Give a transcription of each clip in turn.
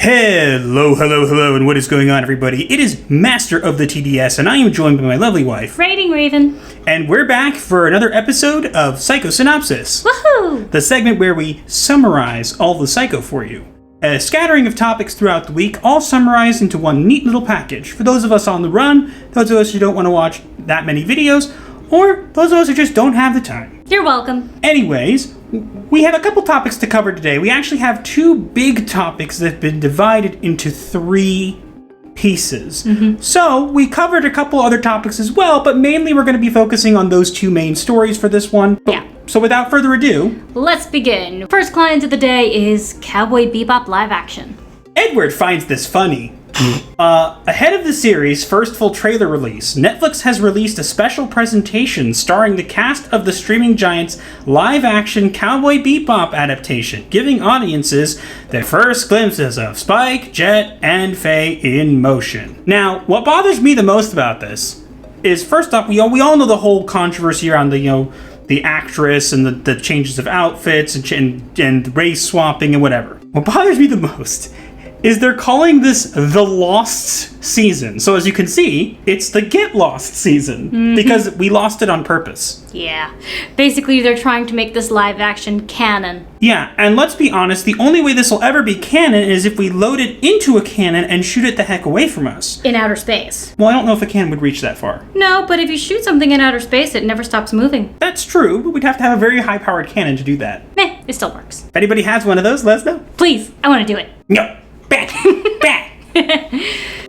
Hello, and what is going on, everybody? It is Master of the TDS, and I am joined by my lovely wife, Rating Raven. And we're back for another episode of Psycho-Synopsis. Woohoo! The segment where we summarize all the Psycho for you. A scattering of topics throughout the week, all summarized into one neat little package. For those of us on the run, those of us who don't want to watch that many videos, or those of us who just don't have the time. You're welcome. Anyways, we have a couple topics to cover today. We actually have two big topics that have been divided into three pieces. So we covered a couple other topics as well, but mainly we're going to be focusing on those two main stories for this one. Yeah. So without further ado, let's begin. First client of the day is Cowboy Bebop live action. Edward finds this funny. Ahead of the series' first full trailer release, Netflix has released a special presentation starring the cast of the streaming giant's live-action Cowboy Bebop adaptation, giving audiences their first glimpses of Spike, Jet, and Faye in motion. Now, what bothers me the most about this is, first off, we all know the whole controversy around the actress and the changes of outfits and race swapping and whatever. What bothers me the most is they're calling this the Lost season. So as you can see, it's the Get Lost season because we lost it on purpose. Yeah. Basically, they're trying to make this live action canon. Yeah, and let's be honest, the only way this will ever be canon is if we load it into a cannon and shoot it the heck away from us. In outer space. Well, I don't know if a cannon would reach that far. No, but if you shoot something in outer space, it never stops moving. That's true, but we'd have to have a very high-powered cannon to do that. Meh, it still works. If anybody has one of those, let us know. Please, I want to do it. No. Bad.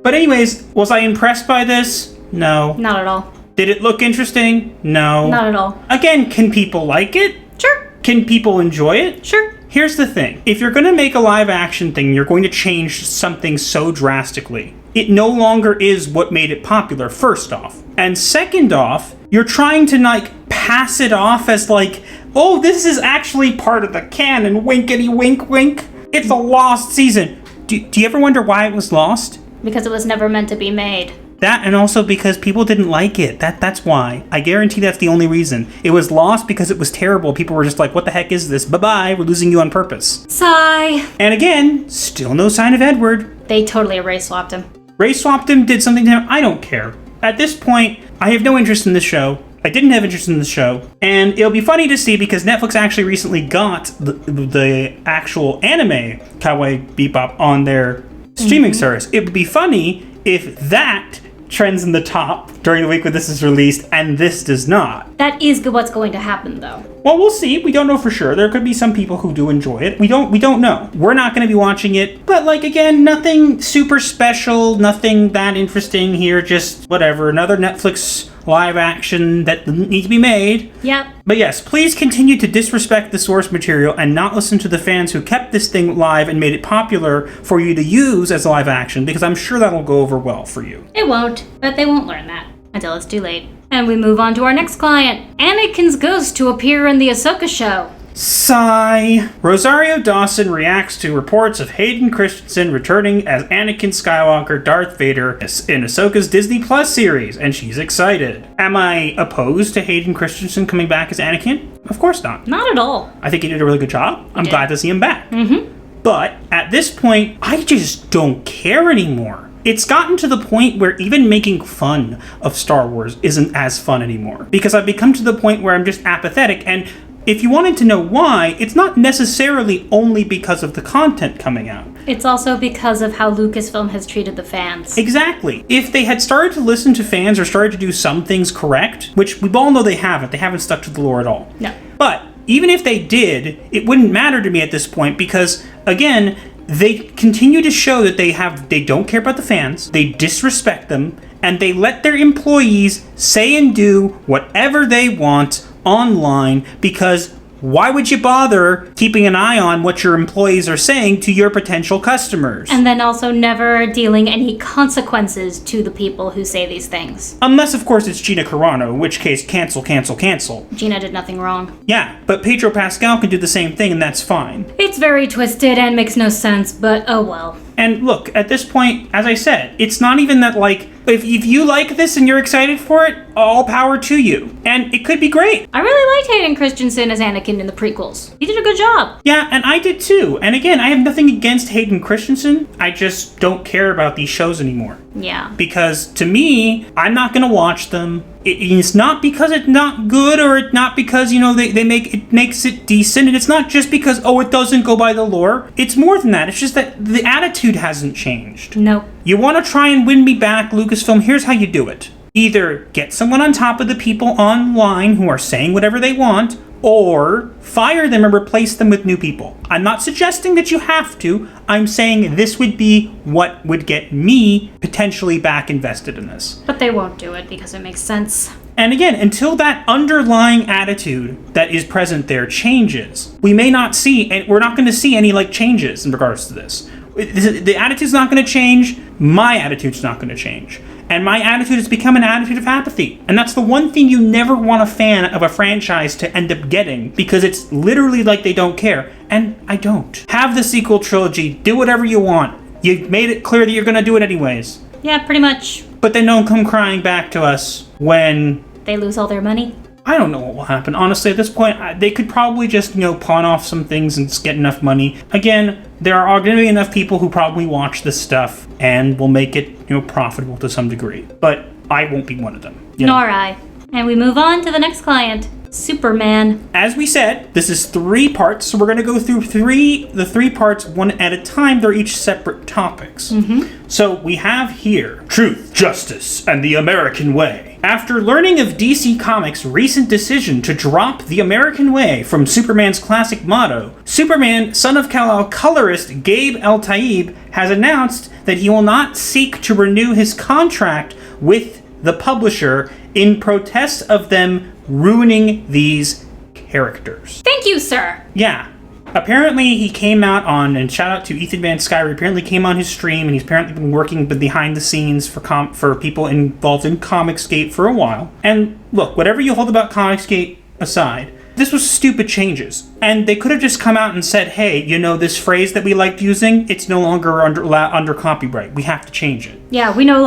But anyways, was I impressed by this? No. Not at all. Did it look interesting? No. Not at all. Again, can people like it? Sure. Can people enjoy it? Sure. Here's the thing. If you're going to make a live action thing, you're going to change something so drastically. It no longer is what made it popular, first off. And second off, you're trying to pass it off as oh, this is actually part of the canon, winkety wink wink. It's a lost season. Do you ever wonder why it was lost? Because it was never meant to be made. That, and also because people didn't like it. That's why. I guarantee that's the only reason. It was lost because it was terrible. People were just like, what the heck is this? Bye-bye, we're losing you on purpose. Sigh. And again, still no sign of Edward. They totally race swapped him. Race swapped him, did something to him. I don't care. At this point, I have no interest in this show. I didn't have interest in the show, and it'll be funny to see because Netflix actually recently got the actual anime Cowboy Bebop on their streaming service. It would be funny if that trends in the top during the week when this is released, and this does not. That is what's going to happen, though. Well, we'll see. We don't know for sure. There could be some people who do enjoy it. We don't know. We're not going to be watching it, but again, nothing super special, nothing that interesting here. Just whatever. Another Netflix live action that didn't need to be made. Yep. But yes, please continue to disrespect the source material and not listen to the fans who kept this thing live and made it popular for you to use as live action, because I'm sure that'll go over well for you. It won't, but they won't learn that until it's too late. And we move on to our next client, Anakin's ghost to appear in the Ahsoka show. Sigh. Rosario Dawson reacts to reports of Hayden Christensen returning as Anakin Skywalker Darth Vader in Ahsoka's Disney Plus series, and she's excited. Am I opposed to Hayden Christensen coming back as Anakin? Of course not. Not at all. I think he did a really good job. I'm glad to see him back. Mm-hmm. But at this point, I just don't care anymore. It's gotten to the point where even making fun of Star Wars isn't as fun anymore, because I've become to the point where I'm just apathetic. And if you wanted to know why, it's not necessarily only because of the content coming out. It's also because of how Lucasfilm has treated the fans. Exactly. If they had started to listen to fans or started to do some things correct, which we all know they haven't stuck to the lore at all. No. But even if they did, it wouldn't matter to me at this point because, again, they continue to show that they don't care about the fans, they disrespect them, and they let their employees say and do whatever they want online, because why would you bother keeping an eye on what your employees are saying to your potential customers? And then also never dealing any consequences to the people who say these things. Unless, of course, it's Gina Carano, in which case, cancel. Gina did nothing wrong. Yeah, but Pedro Pascal can do the same thing, and that's fine. It's very twisted and makes no sense, but oh well. And look, at this point, as I said, it's not even that, If you like this and you're excited for it, all power to you. And it could be great. I really liked Hayden Christensen as Anakin in the prequels. He did a good job. Yeah, and I did too. And again, I have nothing against Hayden Christensen. I just don't care about these shows anymore. Yeah. Because to me, I'm not going to watch them. It's not because it's not good, or it's not because, it makes it decent. And it's not just because, it doesn't go by the lore. It's more than that. It's just that the attitude hasn't changed. Nope. You want to try and win me back, Lucasfilm? Here's how you do it. Either get someone on top of the people online who are saying whatever they want, or fire them and replace them with new people. I'm not suggesting that you have to. I'm saying this would be what would get me potentially back invested in this. But they won't do it because it makes sense. And again, until that underlying attitude that is present there changes, we may not see, and we're not going to see any changes in regards to this. The attitude's not going to change. My attitude's not going to change. And my attitude has become an attitude of apathy. And that's the one thing you never want a fan of a franchise to end up getting, because it's literally like they don't care. And I don't. Have the sequel trilogy. Do whatever you want. You've made it clear that you're going to do it anyways. Yeah, pretty much. But then don't come crying back to us when they lose all their money. I don't know what will happen. Honestly, at this point, they could probably just, pawn off some things and just get enough money. Again, there are going to be enough people who probably watch this stuff and will make it, profitable to some degree. But I won't be one of them. Nor I. And we move on to the next client, Superman. As we said, this is 3 parts, so we're going to go through the three parts one at a time. They're each separate topics. Mm-hmm. So we have here Truth, Justice, and the American Way. After learning of DC Comics' recent decision to drop the American Way from Superman's classic motto, Superman, son of Kal-El colorist Gabe El-Taib has announced that he will not seek to renew his contract with the publisher in protest of them ruining these characters. Thank you, sir. Yeah. Apparently he came out on, and shout out to Ethan Van Sciver, apparently came on his stream, and he's apparently been working behind the scenes for people involved in Comicsgate for a while. And look, whatever you hold about Comicsgate aside, this was stupid changes. And they could have just come out and said, hey, this phrase that we liked using, it's no longer under copyright. We have to change it. Yeah, we no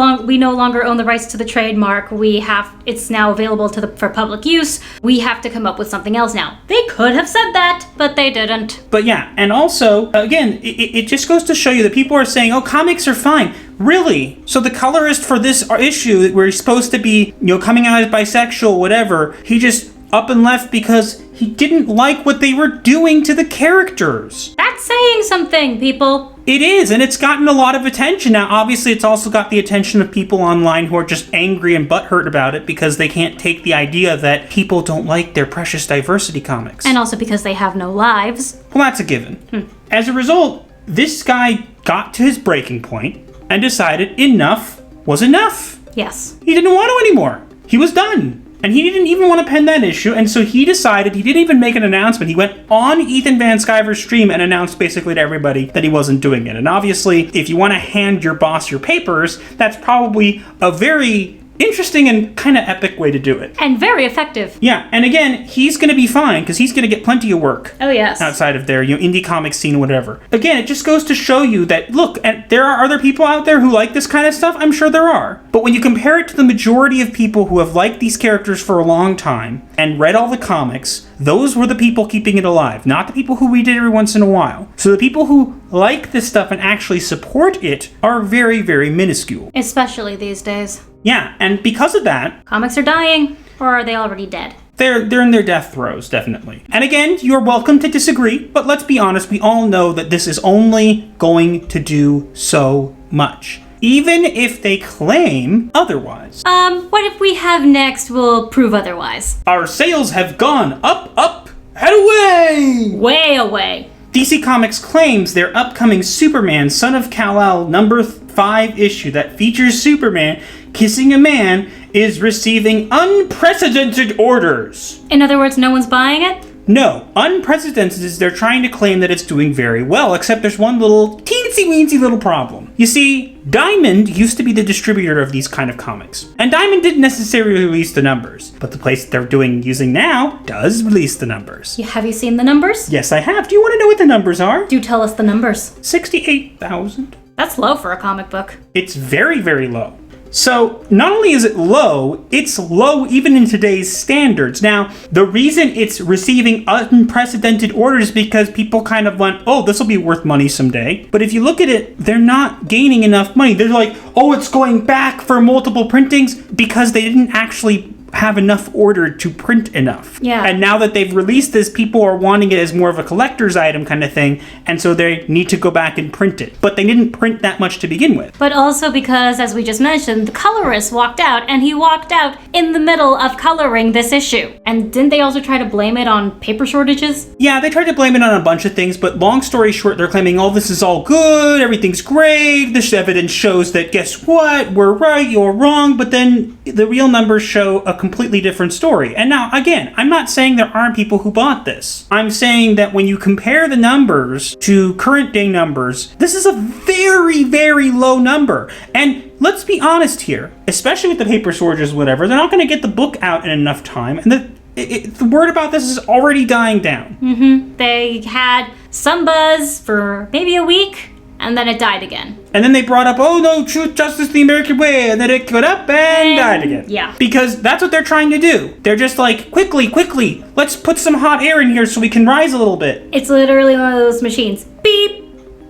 longer own the rights to the trademark. It's now available for public use. We have to come up with something else now. They could have said that, but they didn't. But yeah, and also, again, it just goes to show you that people are saying, comics are fine. Really? So the colorist for this issue, where he's supposed to be, coming out as bisexual, whatever, he just up and left because he didn't like what they were doing to the characters. That's saying something, people. It is, and it's gotten a lot of attention. Now, obviously, it's also got the attention of people online who are just angry and butthurt about it because they can't take the idea that people don't like their precious diversity comics. And also because they have no lives. Well, that's a given. As a result, this guy got to his breaking point and decided enough was enough. Yes. He didn't want to anymore. He was done. And he didn't even want to pen that issue, and so he decided, he didn't even make an announcement. He went on Ethan Van Sciver's stream and announced basically to everybody that he wasn't doing it. And obviously, if you want to hand your boss your papers, that's probably a very interesting and kind of epic way to do it. And very effective. Yeah, and again, he's going to be fine, because he's going to get plenty of work. Oh, yes. Outside of their, indie comic scene or whatever. Again, it just goes to show you that, look, and there are other people out there who like this kind of stuff. I'm sure there are. But when you compare it to the majority of people who have liked these characters for a long time and read all the comics, those were the people keeping it alive, not the people who read it every once in a while. So the people who like this stuff and actually support it are very, very minuscule. Especially these days. Yeah, and because of that, comics are dying, or are they already dead? They're in their death throes, definitely. And again, you're welcome to disagree, but let's be honest, we all know that this is only going to do so much. Even if they claim otherwise. What if we have next will prove otherwise? Our sales have gone up, and away! Way away. DC Comics claims their upcoming Superman, Son of Kal-El number 5 issue that features Superman kissing a man is receiving unprecedented orders. In other words, no one's buying it? No, unprecedented is they're trying to claim that it's doing very well, except there's one little teensy-weensy little problem. You see, Diamond used to be the distributor of these kind of comics, and Diamond didn't necessarily release the numbers, but the place they're using now does release the numbers. Have you seen the numbers? Yes, I have. Do you want to know what the numbers are? Do tell us the numbers. 68,000. That's low for a comic book. It's very, very low. So not only is it low, it's low even in today's standards. Now, the reason it's receiving unprecedented orders is because people kind of went, oh, this will be worth money someday. But if you look at it, they're not gaining enough money. They're like, oh, it's going back for multiple printings because they didn't actually have enough ordered to print enough. Yeah. And now that they've released this, people are wanting it as more of a collector's item kind of thing, and so they need to go back and print it. But they didn't print that much to begin with. But also because, as we just mentioned, the colorist walked out, and he walked out in the middle of coloring this issue. And didn't they also try to blame it on paper shortages? Yeah, they tried to blame it on a bunch of things, but long story short, they're claiming, oh, this is all good, everything's great, this evidence shows that, guess what, we're right, you're wrong, but then the real numbers show a completely different story. And now, again, I'm not saying there aren't people who bought this. I'm saying that when you compare the numbers to current day numbers, this is a very, very low number. And let's be honest here, especially with the paper shortages, whatever, they're not going to get the book out in enough time. And the word about this is already dying down. Mm-hmm. They had some buzz for maybe a week, and then it died again. And then they brought up, oh no, truth, justice, the American way, and then it got up and died again. Yeah. Because that's what they're trying to do. They're just like, quickly, let's put some hot air in here so we can rise a little bit. It's literally one of those machines. Beep,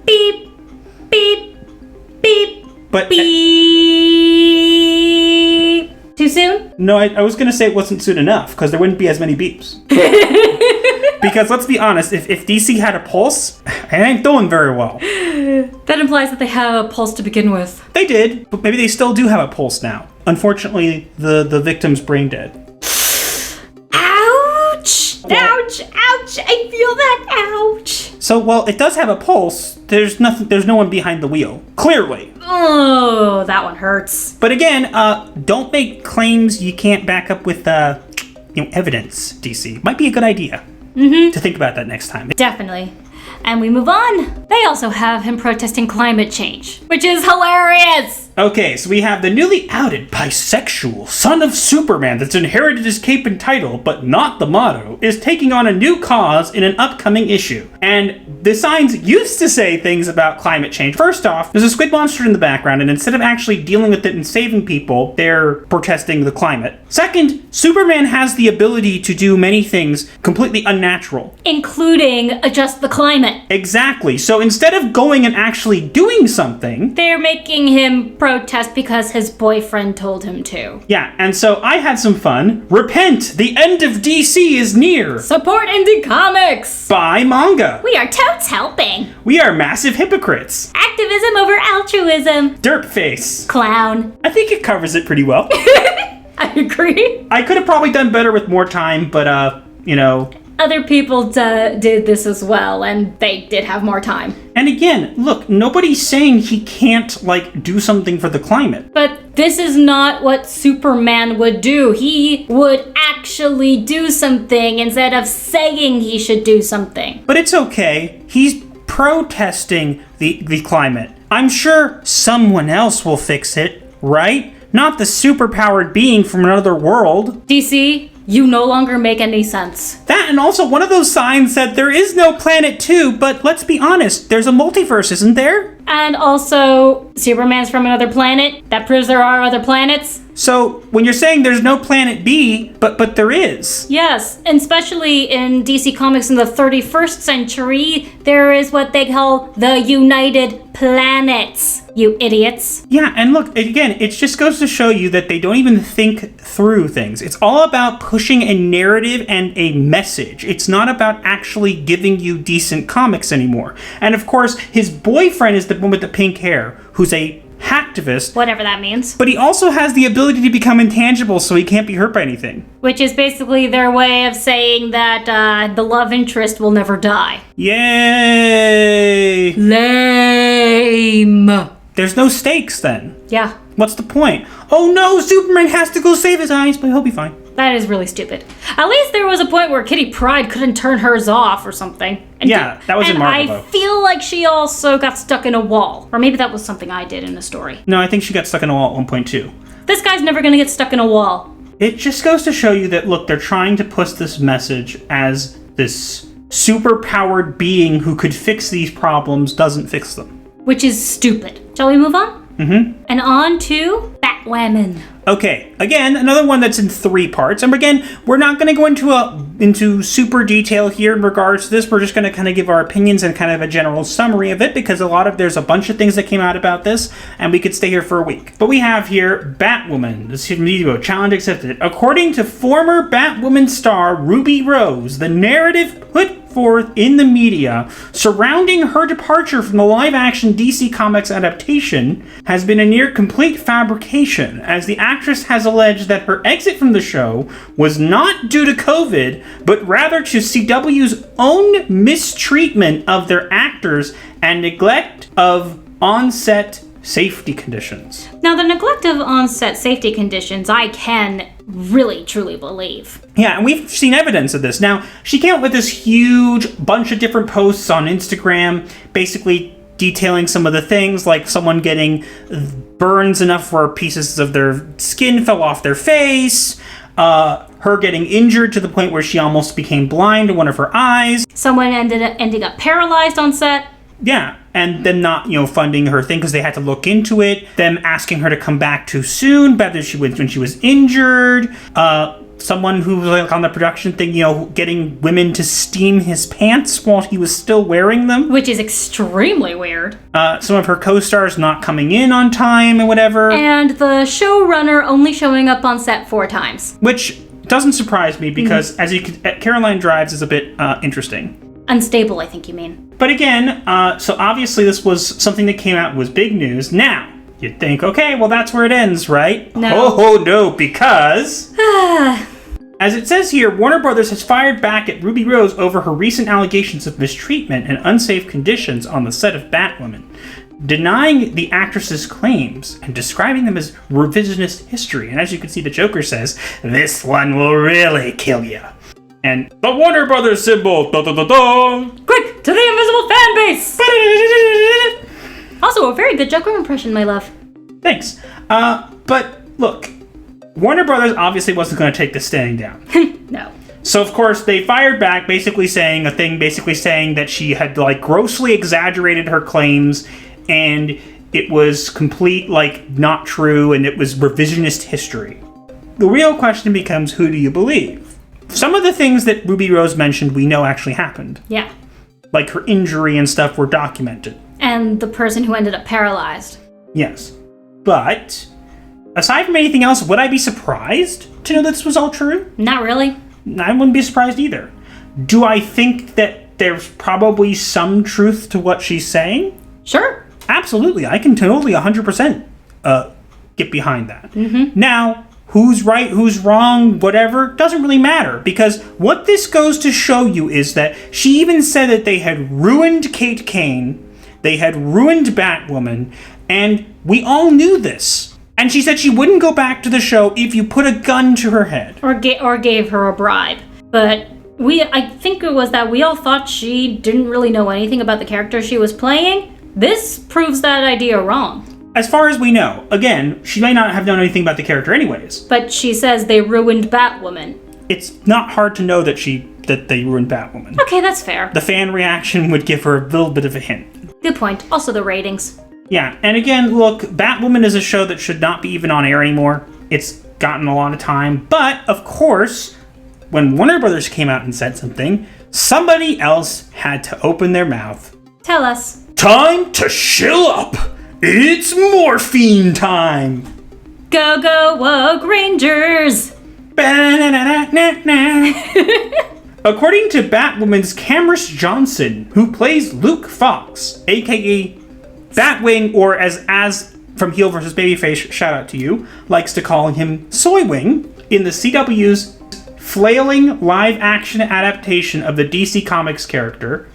beep, beep, beep, But beep. Too soon? No, I was going to say it wasn't soon enough, because there wouldn't be as many beeps. Because let's be honest, if DC had a pulse, it ain't doing very well. That implies that they have a pulse to begin with. They did, but maybe they still do have a pulse now. Unfortunately, the victim's brain dead. Ouch! Ouch! Ouch! I feel that! Ouch! So, while it does have a pulse, there's no one behind the wheel. Clearly. Oh, that one hurts. But again, don't make claims you can't back up with, evidence, DC. Might be a good idea. To think about that next time. Definitely. And we move on. They also have him protesting climate change, which is hilarious. Okay, so we have the newly outed bisexual son of Superman that's inherited his cape and title, but not the motto, is taking on a new cause in an upcoming issue. And the signs used to say things about climate change. First off, there's a squid monster in the background, and instead of actually dealing with it and saving people, they're protesting the climate. Second, Superman has the ability to do many things completely unnatural. Including adjust the climate. Exactly. So instead of going and actually doing something, they're making him protest because his boyfriend told him to. Yeah, and so I had some fun. Repent! The end of DC is near! Support indie comics! Buy manga! We are totes helping! We are massive hypocrites! Activism over altruism! Dirt face! Clown. I think it covers it pretty well. I agree. I could have probably done better with more time, but, Other people did this as well, and they did have more time. And again, look, nobody's saying he can't, do something for the climate. But this is not what Superman would do. He would actually do something instead of saying he should do something. But it's okay. He's protesting the climate. I'm sure someone else will fix it, right? Not the superpowered being from another world. DC, you no longer make any sense. That, and also one of those signs said there is no Planet 2, but let's be honest, there's a multiverse, isn't there? And also, Superman's from another planet. That proves there are other planets. So, when you're saying there's no Planet B, but there is. Yes, and especially in DC Comics in the 31st century, there is what they call the United Planets, you idiots. Yeah, and look, again, it just goes to show you that they don't even think through things. It's all about pushing a narrative and a message. It's not about actually giving you decent comics anymore. And of course, his boyfriend is the one with the pink hair, who's a hacktivist. Whatever that means. But he also has the ability to become intangible, so he can't be hurt by anything. Which is basically their way of saying that the love interest will never die. Yay! Lame. There's no stakes then. Yeah. What's the point? Oh no, Superman has to go save his eyes, but he'll be fine. That is really stupid. At least there was a point where Kitty Pryde couldn't turn hers off or something. Yeah, that was in Marvel, though. I feel like she also got stuck in a wall. Or maybe that was something I did in a story. No, I think she got stuck in a wall at 1.2. This guy's never gonna get stuck in a wall. It just goes to show you that, look, they're trying to push this message as this super-powered being who could fix these problems doesn't fix them. Which is stupid. Shall we move on? Mm-hmm. And on to Batwoman. Batwoman. Okay, again, another one that's in 3 parts. And again, we're not going to go into super detail here in regards to this. We're just going to kind of give our opinions and kind of a general summary of it, because there's a bunch of things that came out about this, and we could stay here for a week. But we have here Batwoman, this video, challenge accepted. According to former Batwoman star Ruby Rose, the narrative put forth in the media surrounding her departure from the live-action DC Comics adaptation has been a near complete fabrication, as the actress has alleged that her exit from the show was not due to COVID, but rather to CW's own mistreatment of their actors and neglect of on-set safety conditions. Now, the neglect of on-set safety conditions, I can really, truly believe. Yeah, and we've seen evidence of this. Now, she came up with this huge bunch of different posts on Instagram, basically detailing some of the things, like someone getting burns enough where pieces of their skin fell off their face, her getting injured to the point where she almost became blind in one of her eyes. Someone ending up paralyzed on set. Yeah, and them not, funding her thing because they had to look into it. Them asking her to come back too soon, when she was injured. Someone who was like on the production thing, getting women to steam his pants while he was still wearing them. Which is extremely weird. Some of her co-stars not coming in on time and whatever. And the showrunner only showing up on set 4 times. Which doesn't surprise me because, as you can, Caroline Drives is a bit interesting. Unstable, I think you mean. But again, so obviously this was something that came out, was big news. Now, you'd think, okay, well that's where it ends, right? No. Oh, no, because... as it says here, Warner Brothers has fired back at Ruby Rose over her recent allegations of mistreatment and unsafe conditions on the set of Batwoman, denying the actress's claims and describing them as revisionist history. And as you can see, the Joker says, "This one will really kill you." And the Warner Brothers symbol, da da da da. Quick, to the invisible fan base! Also, a very good Joker impression, my love. Thanks. But look, Warner Brothers obviously wasn't going to take this standing down. No. So of course they fired back, basically saying that she had grossly exaggerated her claims, and it was complete not true, and it was revisionist history. The real question becomes, who do you believe? Some of the things that Ruby Rose mentioned we know actually happened. Yeah. Like her injury and stuff were documented. And the person who ended up paralyzed. Yes. But, aside from anything else, would I be surprised to know that this was all true? Not really. I wouldn't be surprised either. Do I think that there's probably some truth to what she's saying? Sure. Absolutely. I can totally 100% get behind that. Mm-hmm. Now, who's right, who's wrong, whatever, doesn't really matter. Because what this goes to show you is that she even said that they had ruined Kate Kane, they had ruined Batwoman, and we all knew this. And she said she wouldn't go back to the show if you put a gun to her head. Or gave her a bribe. But I think it was that we all thought she didn't really know anything about the character she was playing. This proves that idea wrong. As far as we know, again, she may not have known anything about the character anyways. But she says they ruined Batwoman. It's not hard to know that they ruined Batwoman. Okay, that's fair. The fan reaction would give her a little bit of a hint. Good point. Also the ratings. Yeah, and again, look, Batwoman is a show that should not be even on air anymore. It's gotten a lot of time. But, of course, when Warner Brothers came out and said something, somebody else had to open their mouth. Tell us. Time to shill up! It's morphine time! Go, go, Woke Rangers! According to Batwoman's Cameron Johnson, who plays Luke Fox, aka Batwing, or as from Heel vs. Babyface, shout out to you, likes to call him Soywing, in the CW's flailing live-action adaptation of the DC Comics character,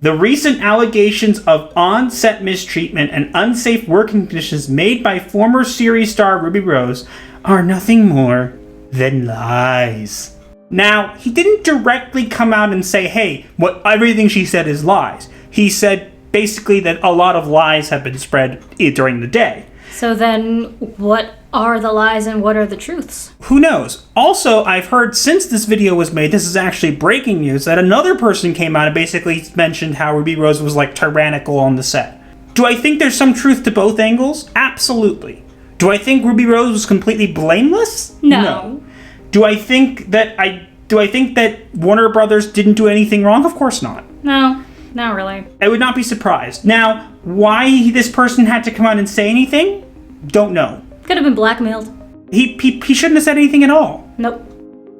the recent allegations of on-set mistreatment and unsafe working conditions made by former series star Ruby Rose are nothing more than lies. Now, he didn't directly come out and say, hey, everything she said is lies. He said basically that a lot of lies have been spread during the day. So then, what are the lies and what are the truths? Who knows? Also, I've heard since this video was made, this is actually breaking news, that another person came out and basically mentioned how Ruby Rose was tyrannical on the set. Do I think there's some truth to both angles? Absolutely. Do I think Ruby Rose was completely blameless? No. Do I think that Warner Brothers didn't do anything wrong? Of course not. No, not really. I would not be surprised. Now, why this person had to come out and say anything? Don't know. Could have been blackmailed. He shouldn't have said anything at all. Nope.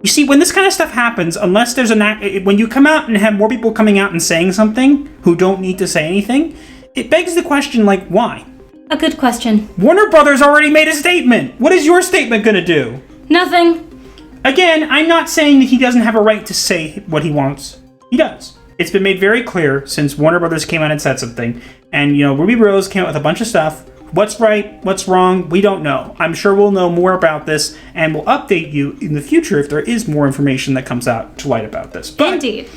You see, when this kind of stuff happens, unless there's when you come out and have more people coming out and saying something who don't need to say anything, it begs the question, like, why? A good question. Warner Brothers already made a statement. What is your statement gonna do? Nothing. Again, I'm not saying that he doesn't have a right to say what he wants. He does. It's been made very clear since Warner Brothers came out and said something. And, Ruby Rose came out with a bunch of stuff. What's right, what's wrong, we don't know. I'm sure we'll know more about this, and we'll update you in the future if there is more information that comes out to light about this. But Indeed.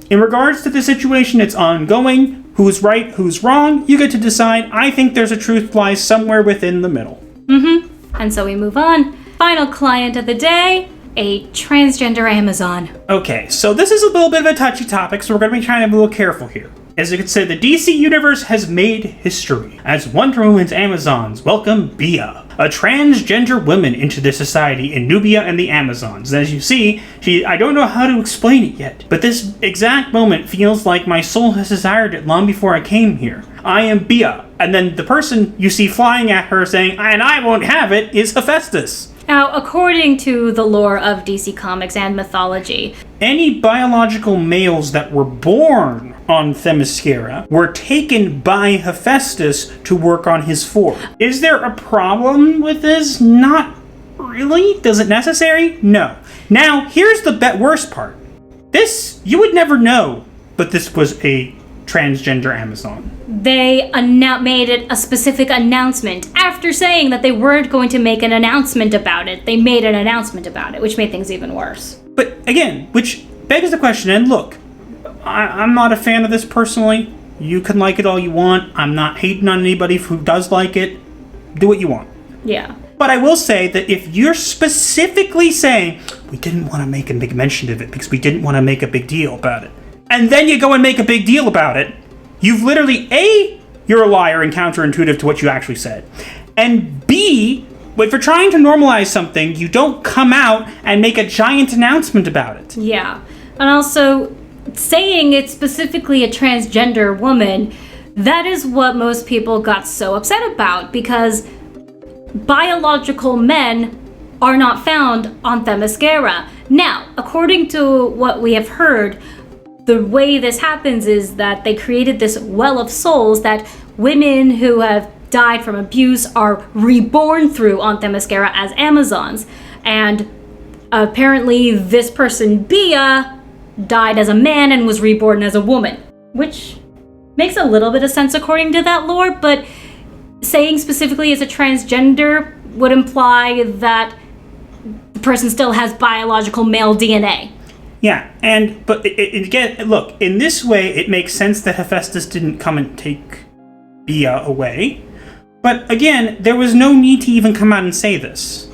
in regards to the situation, it's ongoing. Who's right, who's wrong, you get to decide. I think there's a truth lies somewhere within the middle. And so we move on. Final client of the day, a transgender Amazon. Okay, so this is a little bit of a touchy topic, so we're going to be trying to be a little careful here. As you can say, the DC Universe has made history as Wonder Woman's Amazons welcome Bia, a transgender woman, into their society in Nubia and the Amazons. As you see, I don't know how to explain it yet, but this exact moment feels like my soul has desired it long before I came here. I am Bia, and then the person you see flying at her saying, and I won't have it, is Hephaestus. Now, according to the lore of DC Comics and mythology, any biological males that were born on Themyscira were taken by Hephaestus to work on his fort. Is there a problem with this? Not really. Is it necessary? No. Now, here's the worst part. This, you would never know, but this was a transgender Amazon. they made it a specific announcement. After saying that they weren't going to make an announcement about it, they made an announcement about it, which made things even worse. But again, which begs the question, and look, I'm not a fan of this personally. You can like it all you want. I'm not hating on anybody who does like it. Do what you want. Yeah. But I will say that if you're specifically saying, we didn't want to make a big mention of it because we didn't want to make a big deal about it, and then you go and make a big deal about it, you've literally, A, you're a liar and counterintuitive to what you actually said, and B, if you're trying to normalize something, you don't come out and make a giant announcement about it. Yeah. And also, saying it's specifically a transgender woman, that is what most people got so upset about, because biological men are not found on Themyscira. Now, according to what we have heard, the way this happens is that they created this well of souls that women who have died from abuse are reborn through on Themyscira as Amazons. And apparently this person, Bia, died as a man and was reborn as a woman, which makes a little bit of sense according to that lore, but saying specifically as a transgender would imply that the person still has biological male DNA. Yeah, but again, look, in this way, it makes sense that Hephaestus didn't come and take Bia away. But again, there was no need to even come out and say this.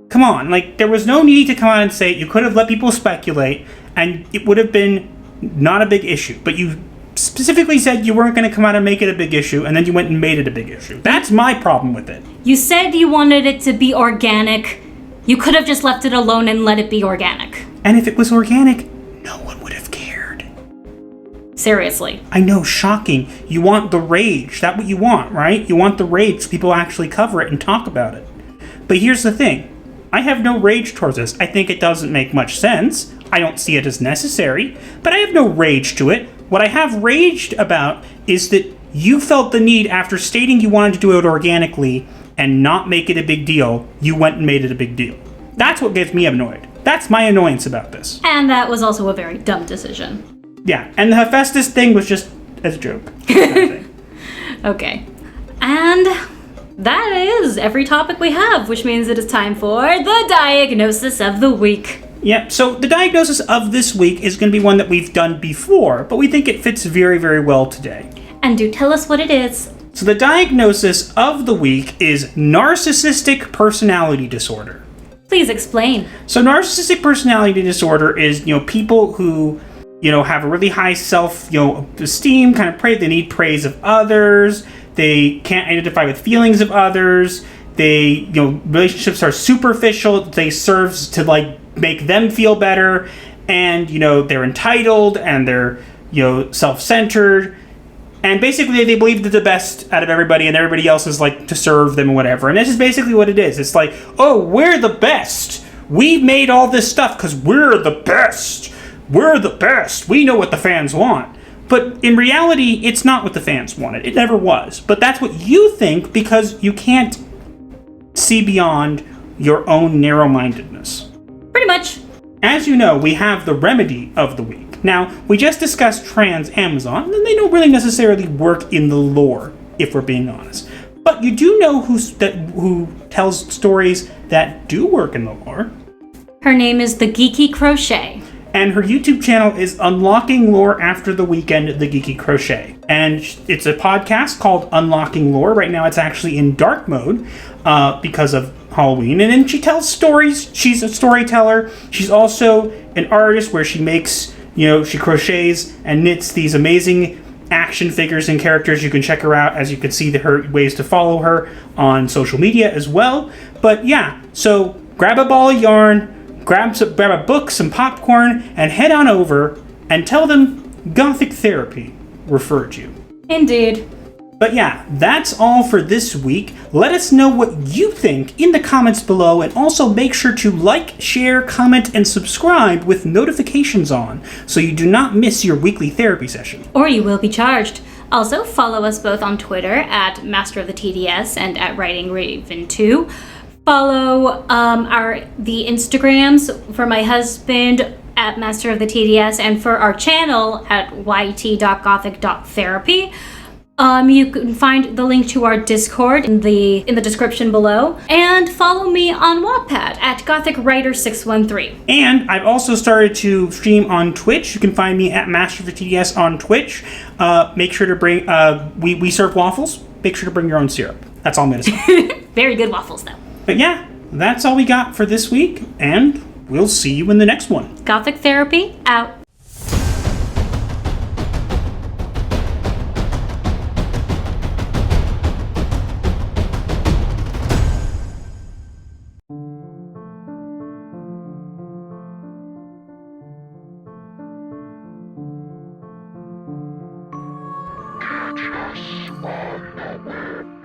Come on, there was no need to come out and say it. You could have let people speculate, and it would have been not a big issue. But you specifically said you weren't going to come out and make it a big issue, and then you went and made it a big issue. That's my problem with it. You said you wanted it to be organic. You could have just left it alone and let it be organic. And if it was organic, no one would have cared. Seriously. I know, shocking. You want the rage. That's what you want, right? You want the rage so people actually cover it and talk about it. But here's the thing. I have no rage towards this. I think it doesn't make much sense. I don't see it as necessary. But I have no rage to it. What I have raged about is that you felt the need, after stating you wanted to do it organically and not make it a big deal, you went and made it a big deal. That's what gets me annoyed. That's my annoyance about this. And that was also a very dumb decision. Yeah, and the Hephaestus thing was just as a joke. Okay. And that is every topic we have, which means it is time for the diagnosis of the week. Yeah, so the diagnosis of this week is going to be one that we've done before, but we think it fits very, very well today. And do tell us what it is. So the diagnosis of the week is narcissistic personality disorder. Please explain. So narcissistic personality disorder is, people who, have a really high self-esteem, kind of they need praise of others, they can't identify with feelings of others, relationships are superficial. They serve to like make them feel better, and they're entitled and they're self-centered, and basically they believe they're the best out of everybody, and everybody else is like to serve them or whatever. And this is basically what it is. It's like, oh, we're the best. We've made all this stuff because we're the best. We're the best. We know what the fans want. But in reality, it's not what the fans wanted. It never was. But that's what you think because you can't see beyond your own narrow-mindedness. Pretty much. As you know, we have the remedy of the week. Now, we just discussed trans Amazon, and they don't really necessarily work in the lore, if we're being honest. But you do know who tells stories that do work in the lore. Her name is The Geeky Crochet. And her YouTube channel is Unlocking Lore After the Weekend, The Geeky Crochet. And it's a podcast called Unlocking Lore. Right now it's actually in dark mode because of Halloween. And then she tells stories. She's a storyteller. She's also an artist where she makes, she crochets and knits these amazing action figures and characters. You can check her out, as you can see her ways to follow her on social media as well. But yeah, so grab a ball of yarn, grab a book, some popcorn, and head on over and tell them Gothic Therapy referred you. Indeed. But yeah, that's all for this week. Let us know what you think in the comments below, and also make sure to like, share, comment, and subscribe with notifications on so you do not miss your weekly therapy session. Or you will be charged. Also, follow us both on Twitter at Master of the TDS and at Writing Raven 2. Follow the Instagrams for my husband at Master of the TDS, and for our channel at yt.gothic.therapy. You can find the link to our Discord in the description below. And follow me on Wattpad at GothicWriter613. And I've also started to stream on Twitch. You can find me at Master of the TDS on Twitch. Make sure to bring, we serve waffles. Make sure to bring your own syrup. That's all I'm going to say. Very good waffles, though. But yeah, that's all we got for this week, and we'll see you in the next one. Gothic Therapy, out. Catch us on the web.